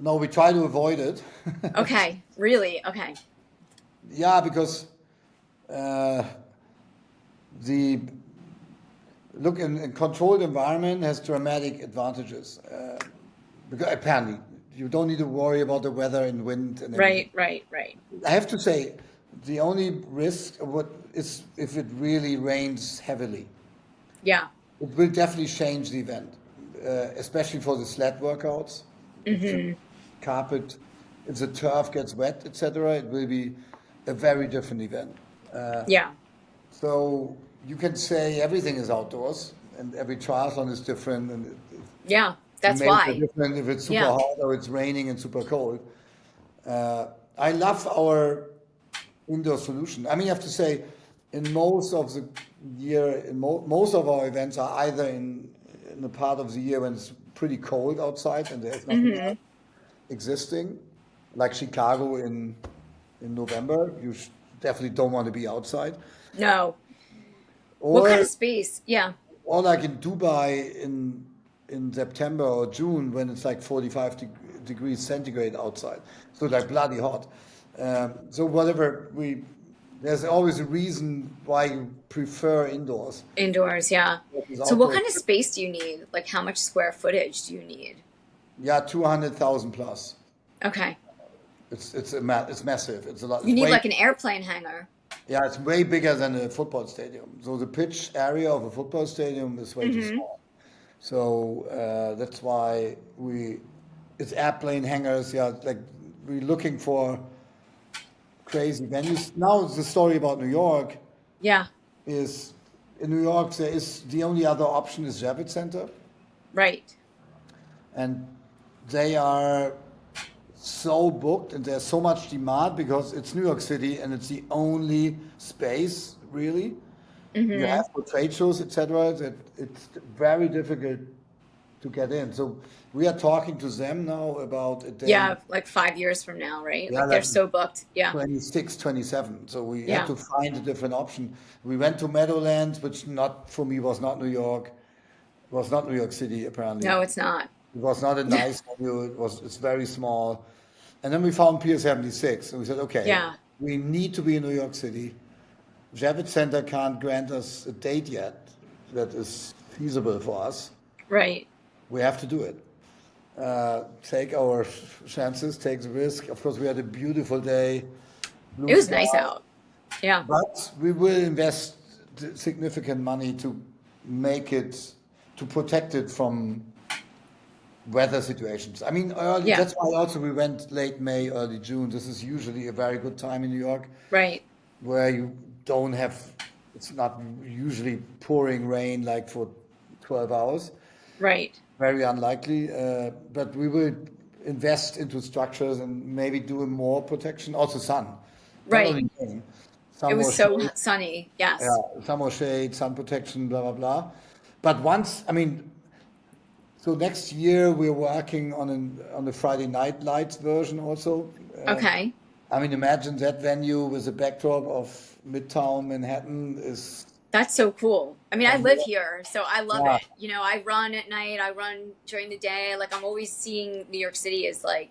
No, we try to avoid it. Okay. Really? Okay. Yeah, because uh, the look in controlled environment has dramatic advantages. Because apparently you don't need to worry about the weather and wind and everything. Right. Right. Right. I have to say, the only risk of what is if it really rains heavily. Yeah. It will definitely change the event, especially for the sled workouts. If the carpet, if the turf gets wet, etc., it will be a very different event. Yeah. So you can say everything is outdoors, and every triathlon is different, and Yeah. the That's major why. different if it's super Yeah. hot or it's raining and super cold. I love our indoor solution. I mean, I have to say, in most of the year, most of our events are either in the part of the year when it's pretty cold outside and there's nothing else existing, like Chicago in November. You definitely don't want to be outside, No. What kind or of space? Yeah. like in Dubai in September or June when it's like 45 degrees centigrade outside, so like bloody hot. So whatever there's always a reason why you prefer indoors. Indoors. Yeah. Because So what outdoors, kind of space do you need? Like, how much square footage do you need? yeah, 200,000 plus. Okay. It's massive. It's a lot. You need like an airplane hangar. Yeah, it's way bigger than a football stadium. So the pitch area of a football stadium is way too small. So that's why it's airplane hangars. Yeah, like we're looking for crazy venues. Now the story about New York Yeah. is in New York there is the only other option is Javits Center, Right. and they are so booked and there's so much demand because it's New York City and it's the only space really you Mm-hmm. have for trade shows, etc. That it's very difficult to get in. So we are talking to them now about a day, Yeah, like 5 years from now, right? yeah, Like they're like so booked. Yeah. 26, 27. So we had Yeah. to find a different option. We went to Meadowlands, which not for me was not New York, was not New York City apparently. No, it's not. It was not a nice venue. It's very small. And then we found Pier 76 and we said, okay, Yeah. we need to be in New York City. Javits Center can't grant us a date yet that is feasible for us. Right. We have to do it. Take our chances, take the risk. Of course, we had a beautiful day, It blue was sky, nice out. Yeah. but we will invest significant money to make it, to protect it from weather situations. I mean, early, Yeah. that's why also we went late May, early June. This is usually a very good time in New York Right. where you don't have, it's not usually pouring rain like for 12 hours. Right. Very unlikely, but we will invest into structures and maybe do a more protection. Also sun, not Right. only rain. It Some was more so shade, sunny. yeah, Yes. some more shade, sun protection, blah blah blah. But once, I mean, so next year we're working on the Friday Night Lights version also. Okay. I mean, imagine that venue with a backdrop of Midtown Manhattan is, That's so cool. I mean, I and live here, so I love yeah, it. You know, I run at night, I run during the day. Like I'm always seeing New York City as like,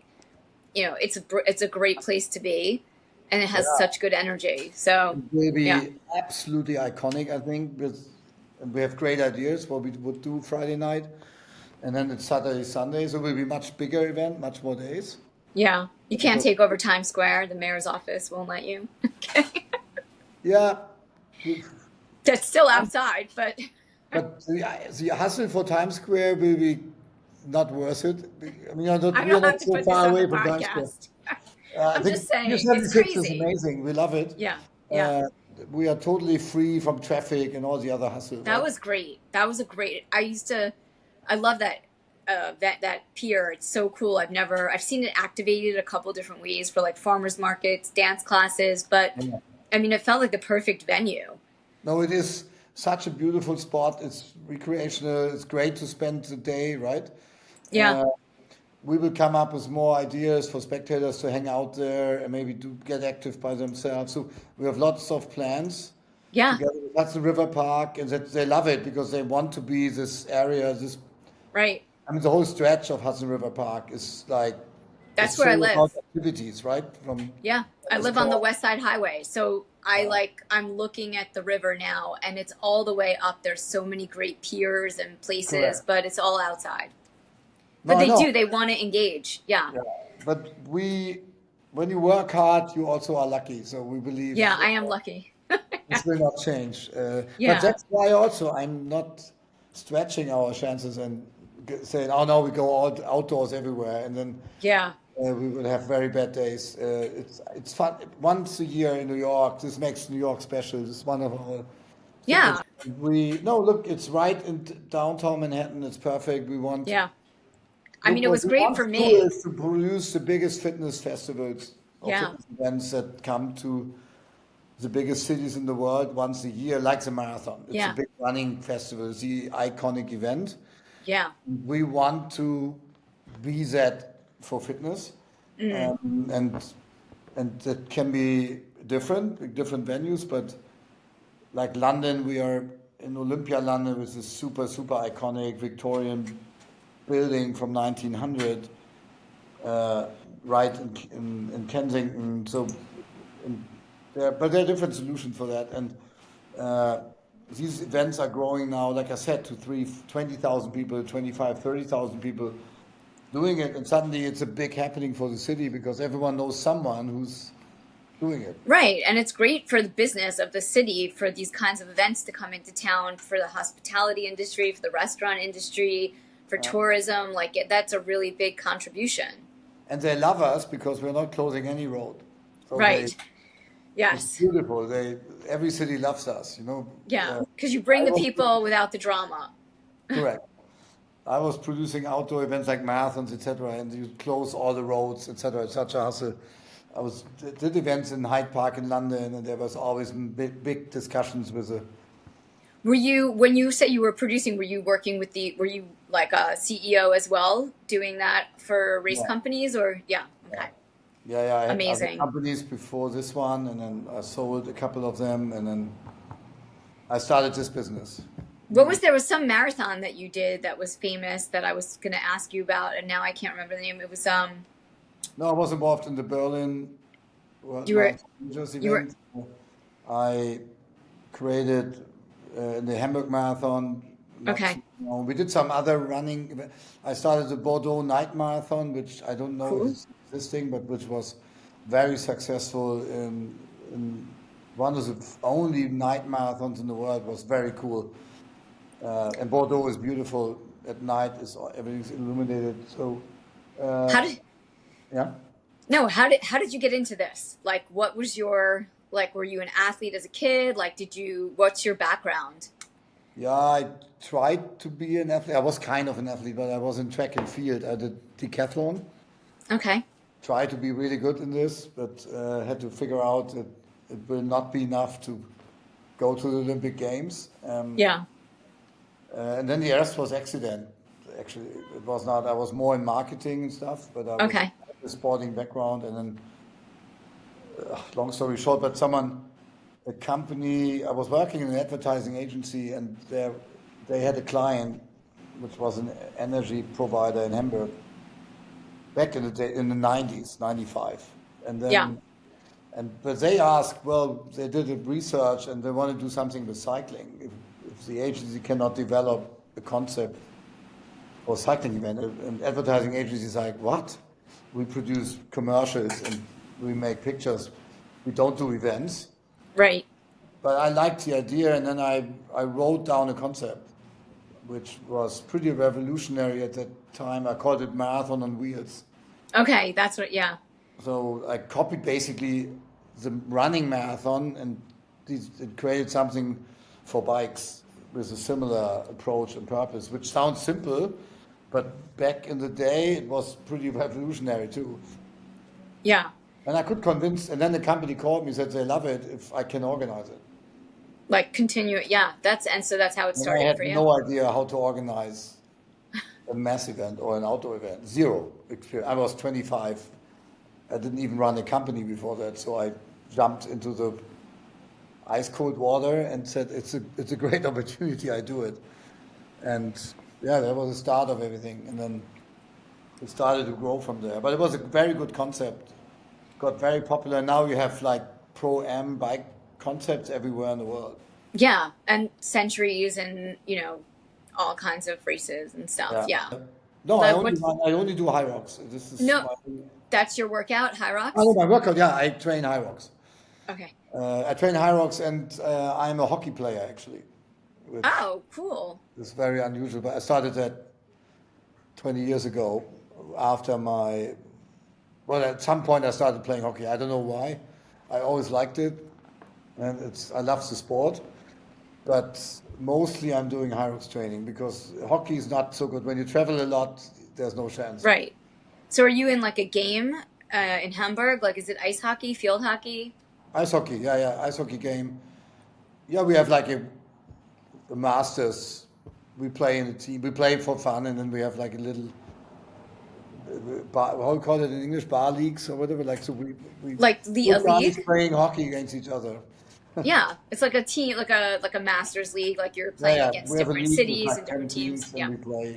it's a great place to be, and it has yeah. such good energy. So, It will yeah. be absolutely iconic, I think. And we have great ideas what we would do Friday night, and then it's Saturday, Sunday, so it will be much bigger event, much more days. Yeah. You can't Because take over Times Square. The mayor's office won't let you. Okay. yeah, we- That's still outside, but but the hustle for Times Square will be not worth it. I mean, I we are don't have not to so put this far on the away from Times Square. podcast. I I'm think just Pier saying, it's 76 is crazy. amazing. We love it. Yeah. Yeah. Uh, we are totally free from traffic and all the other hustle, That right? was great. That was a great. I love that. That pier. It's so cool. I've seen it activated a couple different ways for like farmers markets, dance classes, but Yeah. I mean, it felt like the perfect venue. No, it is such a beautiful spot. It's recreational. It's great to spend the day, right? Yeah. Uh, we will come up with more ideas for spectators to hang out there and maybe to get active by themselves. So we have lots of plans Yeah. together with Hudson River Park, and that they love it because they want to be this area. This, Right. I mean, the whole stretch of Hudson River Park is like it's That's where I so about live. activities, right? From Yeah. I tennis live on the court. West Side Highway. So I'm looking at the river now and it's all the way up. There's so many great piers and places, Correct. but it's all outside. No, But I know. they want to engage. Yeah. Yeah, but when you work hard, you also are lucky. So we believe Yeah. I am lucky. this will not change. But Yeah. that's why also I'm not stretching our chances and saying, "Oh no, we go outdoors everywhere," and then Yeah. we will have very bad days. It's fun once a year in New York. This makes New York special. This is one of our Yeah. signature. We no look. It's right in downtown Manhattan. It's perfect. We want. Yeah. I Look, mean, it what was we great want for to do me. is to produce the biggest fitness festivals or Yeah. fitness events that come to the biggest cities in the world once a year, like the marathon. It's a Yeah. big running festival, it's the iconic event. Yeah. We want to be that for fitness, Mm. and that can be different, with different venues. But like London, we are in Olympia, London, with this super iconic Victorian building from 1900, uh, right in Kensington. So, in but there are different solutions for that. And uh, these events are growing now, like I said, to 20,000 people, 25, 30,000 people doing it. And suddenly it's a big happening for the city because everyone knows someone who's doing it. Right. And it's great for the business of the city for these kinds of events to come into town, for the hospitality industry, for the restaurant industry, for tourism. Like that's a really big contribution. And they love us because we're not closing any road. So Right. it's Yes. beautiful. Every city loves us, Yeah. Uh, Because you bring I the was, people without the drama. correct. I was producing outdoor events like marathons, etc., and you close all the roads, etc. It's such a hustle. Did events in Hyde Park in London, and there was always big discussions with the. Were you, when you said you were producing, were you working with were you like a CEO as well, doing that for race Yeah, companies or, yeah, yeah, okay. yeah. I had other Amazing. companies before this one, and then I sold a couple of them, and then I started this business. There was some marathon that you did that was famous that I was going to ask you about, and now I can't remember the name. It was, No, I was involved in the Berlin World you were, Marathon you were, event. I created in the Hamburg Marathon. Not okay, too long. We did some other running. I started the Bordeaux Night Marathon, which I don't know if cool. it's existing, but which was very successful in one of the only night marathons in the world. Was very cool. And Bordeaux is beautiful at night. Everything's illuminated. So How uh, did, yeah. no, how did you get into this? Like, what was your, like, were you an athlete as a kid? Like, what's your background? Yeah, I tried to be an athlete. I was kind of an athlete, but I was in track and field. I did decathlon. Okay. Tried to be really good in this, but had to figure out that it will not be enough to go to the Olympic Games. Yeah. And then the rest was accident. Actually, it was not. I was more in marketing and stuff, but I was Okay. a sporting background. And then, long story short, a company, I was working in an advertising agency, and they had a client, which was an energy provider in Hamburg, back in the day, in the 90s, 95. And Yeah. then, but they asked, well, they did a research and they want to do something with cycling. If the agency cannot develop a concept for a cycling event, an advertising agency is like, what? We produce commercials and we make pictures. We don't do events. Right. But I liked the idea, and then I wrote down a concept, which was pretty revolutionary at that time. I called it Marathon on Wheels. Okay. That's what, yeah. So I copied basically the running marathon and it created something for bikes with a similar approach and purpose, which sounds simple, but back in the day it was pretty revolutionary too. Yeah. And I could convince, and then the company called me, said they love it if I can organize it. Like continue it. Yeah. And so that's how it And I started had for you. no idea how to organize a mass event or an outdoor event. Zero experience. I was 25. I didn't even run a company before that, so I jumped into the ice cold water and said, it's a great opportunity. I do it." And yeah, that was the start of everything, and then it started to grow from there. But it was a very good concept. Got very popular. Now you have like pro-am bike concepts everywhere in the world. Yeah. And centuries and, all kinds of races and stuff. Yeah. Yeah. No, But what, I only do Hyrox. This is no, my. that's your workout, I know Hyrox? my workout. Yeah, I train Hyrox. Okay. I train Hyrox, and I'm a hockey player actually, which Oh, cool. is very unusual. But I started that 20 years ago. After my, well, at some point I started playing hockey. I don't know why. I always liked it, and I love the sport. But mostly I'm doing Hyrox training because hockey is not so good. When you travel a lot, there's no chance. Right. So are you in like a game in Hamburg? Like, is it ice hockey, field hockey? Ice hockey, yeah, yeah, ice hockey game. Yeah, we have like a masters. We play in a team. We play for fun, and then we have like a little bar, how do you call it in English, bar leagues or whatever. Like so, we Like the good guys elite? playing hockey against each other. Yeah, it's like a team, like a masters league. Like you're Yeah, playing yeah. against We have a different league with cities like and ten different teams. teams, and Yeah. we play,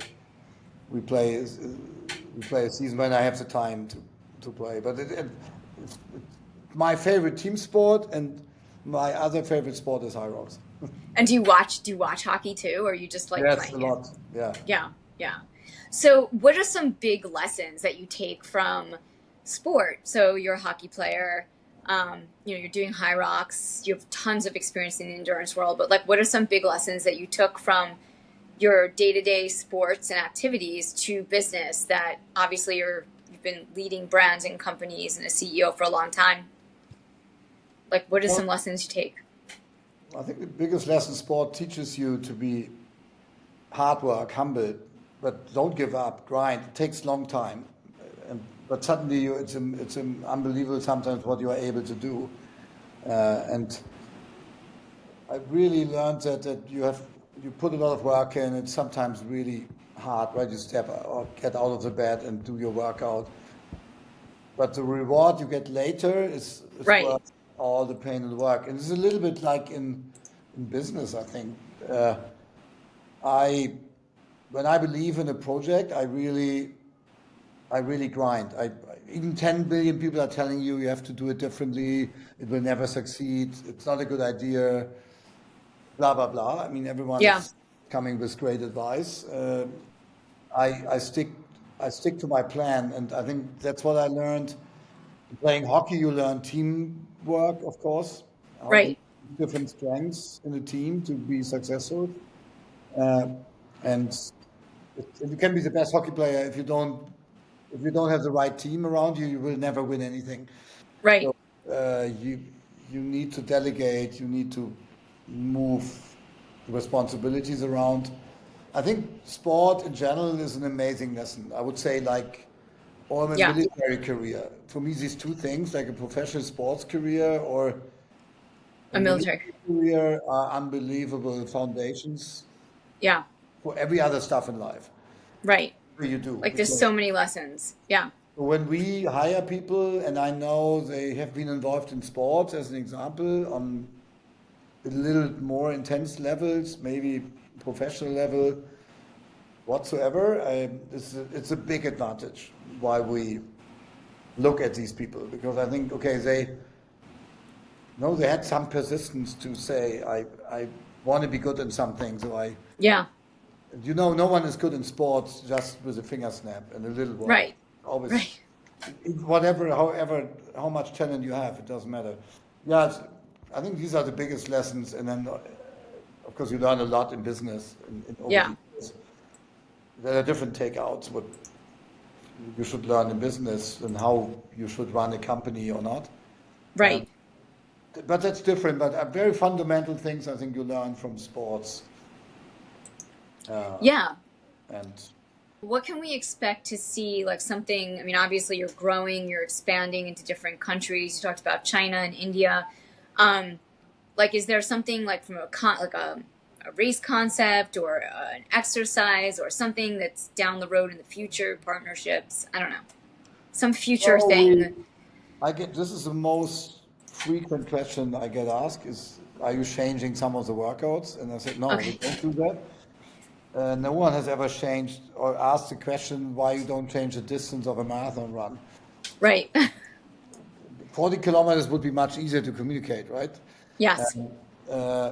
we play a season when I have the time to play. But it's my favorite team sport, and my other favorite sport is high rocks. And do you watch hockey too, or you just like Yes, a playing it? lot. Yeah. Yeah, yeah. So, what are some big lessons that you take from sport? So, you're a hockey player. You're doing Hyrox. You have tons of experience in the endurance world, but like, what are some big lessons that you took from your day-to-day sports and activities to business that obviously you've been leading brands and companies and a CEO for a long time? Like, what are Well, some lessons you take? I think the biggest lesson sport teaches you to be hard work, humble, but don't give up, grind. It takes a long time. But suddenly it's unbelievable sometimes what you are able to do. And I really learned that you put a lot of work in. It's sometimes really hard, right? You step or get out of the bed and do your workout. But the reward you get later is Right. worth all the pain and work. And it's a little bit like in business, I think. I when I believe in a project, I really grind. Even 10 billion people are telling you have to do it differently. It will never succeed. It's not a good idea. Blah blah blah. I mean, everyone Yeah. is coming with great advice. I stick to my plan, and I think that's what I learned. Playing hockey, you learn teamwork, of course, how to Right. different strengths in a team to be successful. Uh, and you can be the best hockey player if you don't have the right team around you, you will never win anything. Right. So you need to delegate, you need to move responsibilities around. I think sport in general is an amazing lesson. I would say like or my Yeah. military career. For me, these two things, like a professional sports career or a A military. military career, are unbelievable foundations Yeah. for every other stuff in life. Right. You do Like, there's because so many lessons. Yeah. when we hire people, and I know they have been involved in sports, as an example, on a little more intense levels, maybe professional level whatsoever, it's a big advantage why we look at these people because I think okay they had some persistence to say I want to be good in something, so Yeah. no one is good in sports just with a finger snap and a little work. Right. Always Right. whatever, however, how much talent you have, it doesn't matter. Yeah, I think these are the biggest lessons, and then of course you learn a lot in business over Yeah. the years. There are different takeouts what you should learn in business and how you should run a company or not. Um, Right. but that's different. But very fundamental things I think you learn from sports, uh, Yeah. and What can we expect to see? Like, something, I mean, obviously you're growing, you're expanding into different countries. You talked about China and India. Um, like, is there something like from a race concept or an exercise or something that's down the road in the future, partnerships? I don't know. Some future well, thing. I get this is the most frequent question I get asked is, are you changing some of the workouts? And I said, no, we Okay. don't do that. No one has ever changed or asked the question why you don't change the distance of a marathon run. Right. 40 kilometers would be much easier to communicate, right? Yes. Um, uh,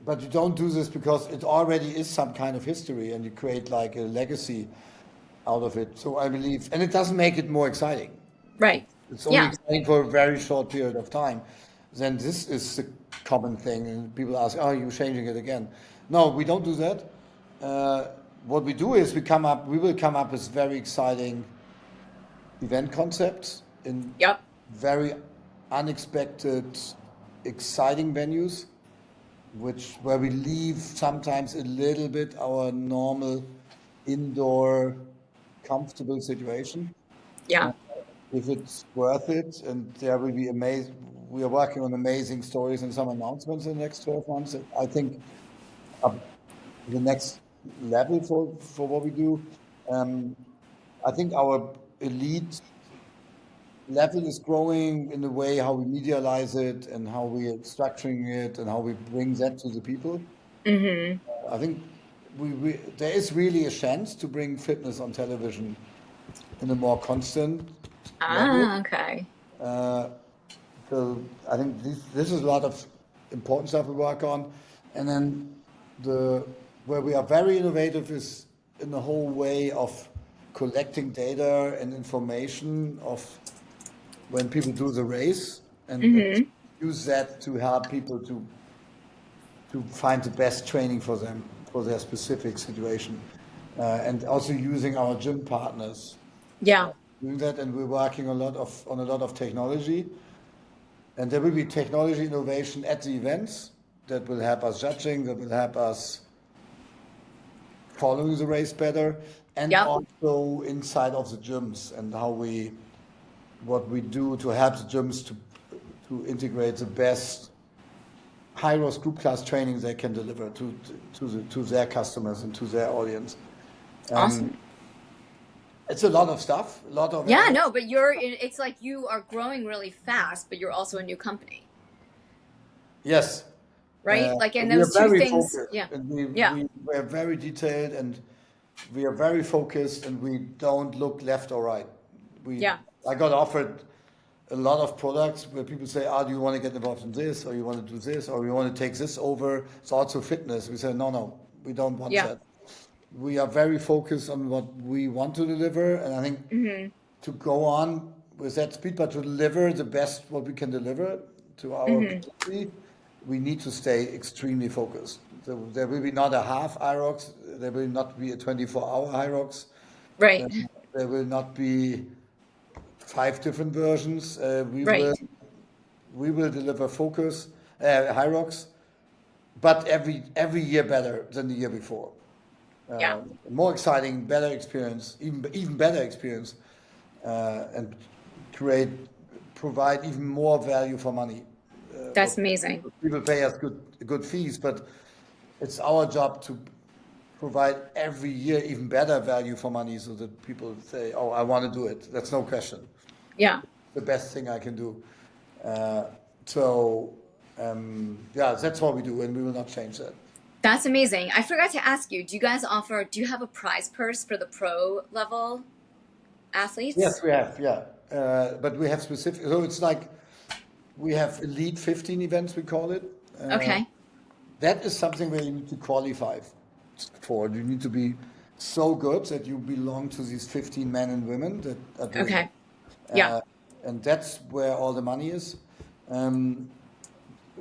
but you don't do this because it already is some kind of history and you create like a legacy out of it. So I believe, and it doesn't make it more exciting. Right. It's only Yeah. exciting for a very short period of time. Then this is the common thing, and people ask, "Oh, you're changing it again?" No, we don't do that. Uh, what we do is we will come up with very exciting event concepts in Yep. very unexpected, exciting venues, where we leave sometimes a little bit our normal indoor comfortable situation. Yeah. If it's worth it, and there will be amazing. We are working on amazing stories and some announcements in the next 12 months. I think the next level for what we do. Um, I think our elite level is growing in the way how we medialize it and how we are structuring it and how we bring that to the people. Mm-hmm. I think there is really a chance to bring fitness on television in a more constant level. Ah, okay. Uh, so I think this is a lot of important stuff we work on. And then where we are very innovative is in the whole way of collecting data and information of when people do the race. and use that to help people to find the best training for them for their specific situation, and also using our gym partners Yeah. doing that. And we're working on a lot of technology, and there will be technology innovation at the events that will help us judging, that will help us following the race better, and Yep. also inside of the gyms and what we do to help the gyms to integrate the best Hyrox group class training they can deliver to their customers and to their audience. Awesome. It's a lot of stuff, a lot of Yeah, effort. no, but it's like you are growing really fast, but you're also a new company, Yes, right? Like, and we are those two very things, focused, yeah. and Yeah. we are very detailed, and we are very focused, and we don't look left or right. Yeah. I got offered a lot of products where people say, "Ah, do you want to get involved in this, or you want to do this, or you want to take this over?" It's also fitness. We say, no, we don't want Yeah. that. We are very focused on what we want to deliver, and I think to go on with that speed, but to deliver the best what we can deliver to our community, we need to stay extremely focused. So there will be not a half Hyrox, there will not be a 24-hour Hyrox, Right. there will not be 5 different versions. Right. We will deliver focus Hyrox, but every year better than the year before. Yeah. More exciting, better experience, even better experience, and provide even more value for money. That's amazing. People pay us good fees, but it's our job to provide every year even better value for money, so that people say, "Oh, I want to do it." That's no question. Yeah. The best thing I can do. Uh, so yeah, that's what we do, and we will not change that. That's amazing. I forgot to ask you, do you have a prize purse for the pro level Yes, athletes? we have, yeah. But we have specific, so it's like we have Elite 15 events, we call it. Okay. That is something where you need to qualify for. You need to be so good that you belong to these 15 men and women that are doing Okay. it. Yeah. And that's where all the money is. Um,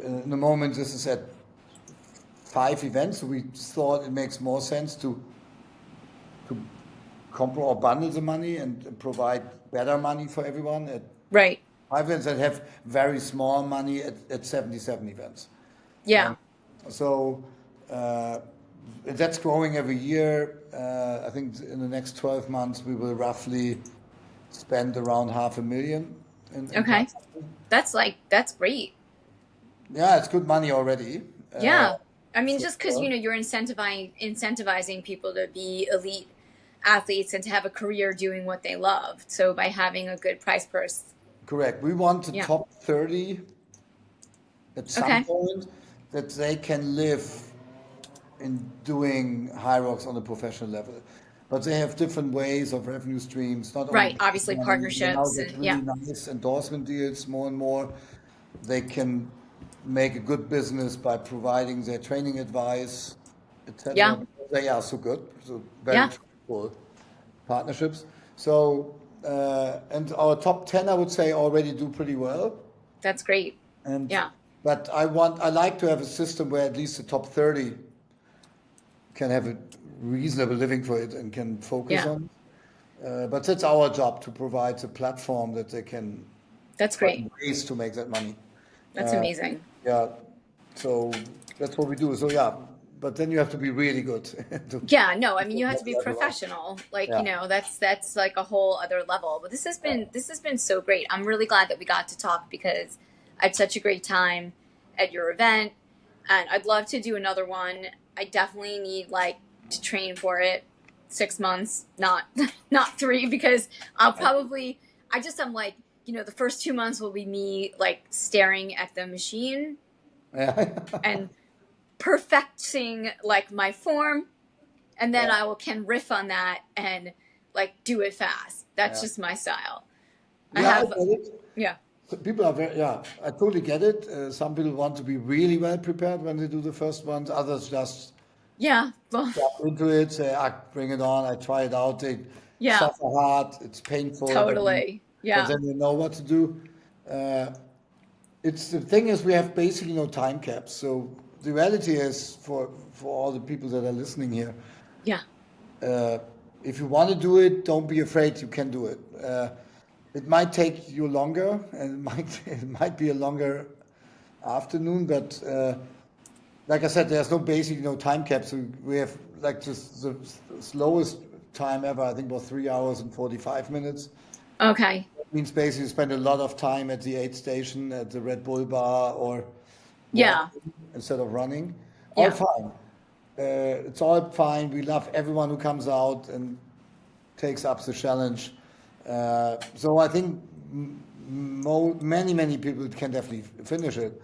in the moment, this is at 5 events, so we thought it makes more sense to compro or bundle the money and provide better money for everyone at Right. 5 events that have very small money at 77 events. Yeah. So that's growing every year. I think in the next 12 months we will roughly spend around 500,000 in Okay. prize. That's great. Yeah, it's good money already. Yeah. I mean, For just because, sure. you're incentivizing people to be elite athletes and to have a career doing what they love. So by having a good prize purse. Correct. We want the Yeah. top 30 at some Okay. point that they can live in doing Hyrox on a professional level. But they have different ways of revenue streams, not only Right. Obviously money. They now partnerships get and yeah. really nice endorsement deals more and more. They can make a good business by providing their training advice, Yeah. etc. They are so good, so very Yeah. trustful partnerships. So, and our top 10, I would say, already do pretty well. That's great. And Yeah. but I like to have a system where at least the top 30 can have a reasonable living for it and can focus Yeah. on. But that's our job to provide the platform that they can That's great. find ways to make that money. That's amazing. Yeah, so that's what we do. So yeah, but then you have to be really good to Yeah, no, I mean you have to be get everyone. professional. Like, Yeah, that's like a whole other level. But this has been so great. I'm really glad that we got to talk because I had such a great time at your event and I'd love to do another one. I definitely need like to train for it 6 months, not not 3 because I'll probably I'm like, the first 2 months will be me like staring at the machine yeah, and perfecting like my form and then yeah, I will can riff on that and like do it fast. That's yeah. just my style. I Yeah, I have get it. yeah. So people are very, yeah, I totally get it. Some people want to be really well prepared when they do the first ones. Others just Yeah. Well, jump into it, say, bring it on, I try it out. They yeah, suffer hard, it's painful, totally. but Yeah. then they know what to do. Uh, It's the thing is we have basically no time caps. So the reality is for all the people that are listening here, Yeah. uh, if you want to do it, don't be afraid. You can do it. It might take you longer, and it might be a longer afternoon, but like I said, there's no basically no time cap. So we have like just the slowest time ever. I think was 3 hours and 45 minutes. Okay. Means basically you spend a lot of time at the aid station, at the Red Bull bar, or Yeah. walking instead of running. All Yeah. fine. It's all fine. We love everyone who comes out and takes up the challenge. So I think many people can definitely finish it,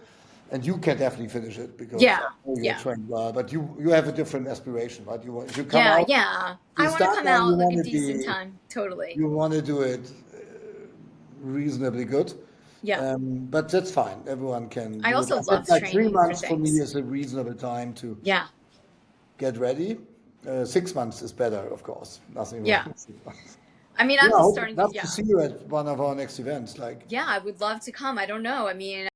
and you can definitely finish it because Yeah. I know you're Yeah. trained well. But you have a different aspiration, right? You come Yeah. out, Yeah. you I want to start come one, you out like a want to decent be, time. Totally. you want to do it reasonably good. Yeah. But that's fine. Everyone can I do it. also I said love like three training for months for me things. is a reasonable time to Yeah. get ready. 6 months is better, of course. Nothing wrong Yeah. with 6 months. I mean, Yeah, I'm I just hope starting to, love to yeah. see you at one of our next events. Like, Yeah, I would love to come. I don't know. I mean,